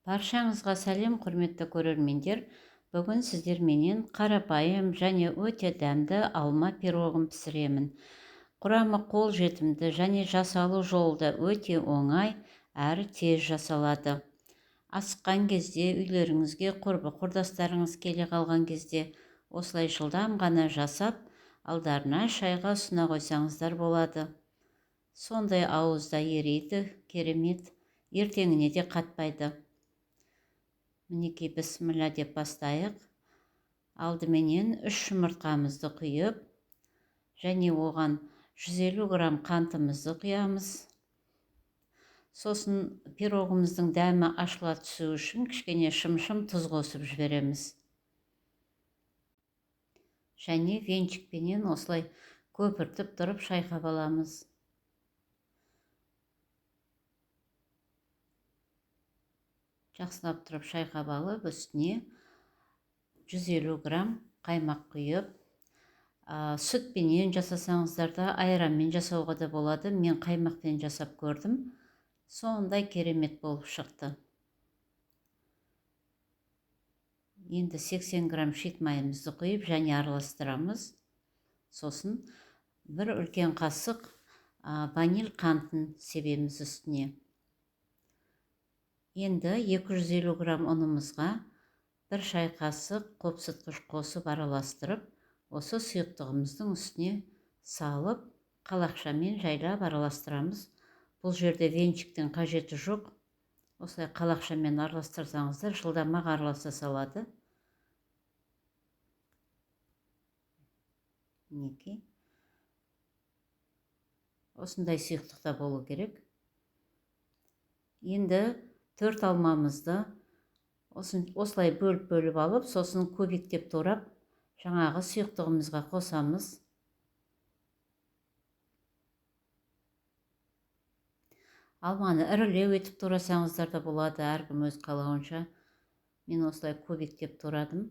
Баршаңызға сәлем, құрметті көрермендер. Бүгін сіздерменен қарапайым және өте дәмді алма пирогын пісіремін. Құрамы қол жетімді және жасалу жолы да өте оңай әрі тез жасалады. Асыққан кезде, үйлеріңізге құрбы-құрдастарыңыз келе қалған кезде осылай жылдам ғана жасап, алдарына шайға ұсына қойсаңыздар болады. Сондай ауызда ериді, керемет, ертеңіне де қатпайды. Мінекей, бісміллә деп бастайық. Алдыменен 3 жұмыртқамызды құйып, және оған 150 грамм қантымызды құямыз. Сосын пирогымыздың дәмі ашыла түсу үшін кішкене шым-шым тұз қосып жібереміз. Және венчикпенен осылай көпіртіп тұрып шайқап аламыз. Жақсылап тұрып шайқап алып, үстіне 150 грамм қаймақ құйып, сүтпенен жасасаңыздар да, айранмен жасауға да болады. Мен қаймақпен жасап көрдім. Сондай керемет болып шықты. Енді 80 грамм шит майымызды құйып, және араластырамыз. Сосын бір үлкен қасық ваниль қантын себеміз үстіне. Енді 250 грамм ұнымызға бір шай қасық қопсытқыш қосып араластырып, осы сұйықтығымыздың үстіне салып, қалақшамен жайлап араластырамыз. Бұл жерде венчиктің қажеті жоқ. Осылай қалақшамен араластырсаңыздар, жылдам-ақ араласа салады. Мінекей. Осындай сұйықтықта болу керек. Енді 4 алмамызды осылай бөліп алып, сосын көбіктеп турап, жаңағы сұйықтығымызға қосамыз. Алманы ірілеу етіп турасаңыздар да болады, әркім өз қалауынша. Мен осылай көбіктеп турадым.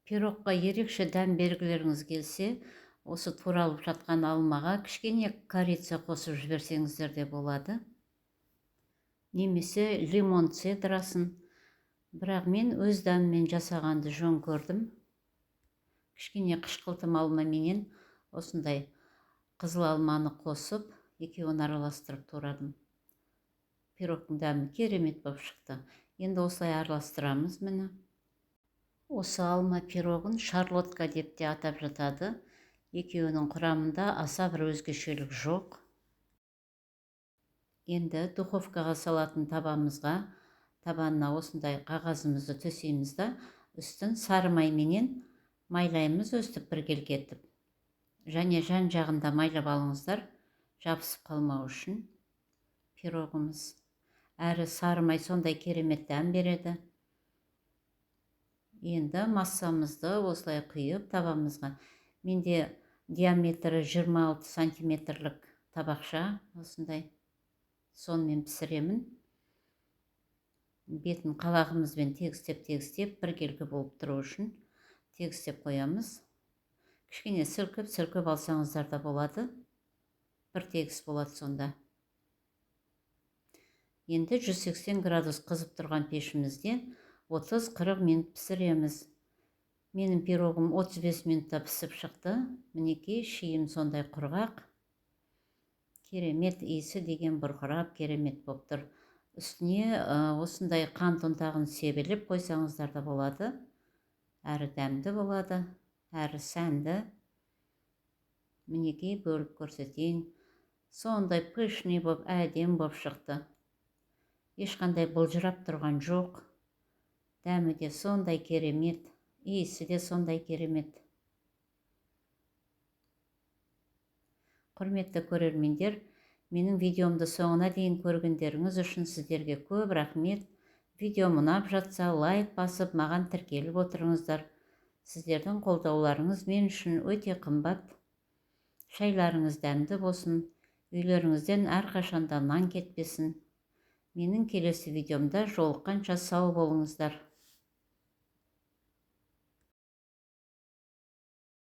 Пирогқа ерекше дәм бергілеріңіз келсе, осы туралып жатқан алмаға кішкене корица қосып жіберсеңіздер де болады. Немесе лимон цедрасын. Бірақ мен өз дәммен жасағанды жөн көрдім. Кішкене қышқылтым алмаменен осындай қызыл алманы қосып, екеуін араластырып турадым. Пирогтың дәмі керемет болып шықты. Енді осылай араластырамыз мені. Осы алма пирогын шарлотка деп те атап жатады. Екеуінің құрамында аса бір өзгешелік жоқ. Енді духовкаға салатын табанына осындай қағазымызды төсейміз да, үстін сары майменен майлаймыз өстіп бір келгетіп. Және жан жағында майлап алыңыздар, жабысып қалмау үшін пирогымыз. Әрі сары май сондай керемет дәм береді. Енді массамызды осылай құйып табамызға. Менде диаметрі 26 сантиметрлік табақша осындай. Сонымен пісіремін. Бетін қалағымызбен тегістеп, бір келгі болып тұру үшін тегістеп қоямыз. Кішкене сілкіп алсаңыздар да болады. Бір тегіс болады сонда. Енді 180 градус қызып тұрған пешімізде 30-40 минут пісіреміз. Менің пирогым 35 минутта пісіп шықты. Мінекей, шиім сондай құрғақ. Керемет, иісі деген бұрқырап керемет болып тұр. Үстіне осындай қант ұнтағын себелеп қойсаңыздар да болады. Әрі дәмді болады, әрі сәнді. Мінекей, бөліп көрсетейін. Сондай пышный болып, әдем болып шықты. Ешқандай бұлжырап тұрған жоқ. Дәмі де сондай керемет, иісі де сондай керемет. Құрметті көрермендер, менің видеомды соңына дейін көргендеріңіз үшін сіздерге көп рахмет. Видеом ұнап жатса, лайк басып, маған тіркеліп отырыңыздар. Сіздердің қолдауларыңыз мен үшін өте қымбат. Шайларыңыз дәмді болсын, үйлеріңізден әрқашанда нан кетпесін. Менің келесі видеомда жолыққанша сау болыңыздар.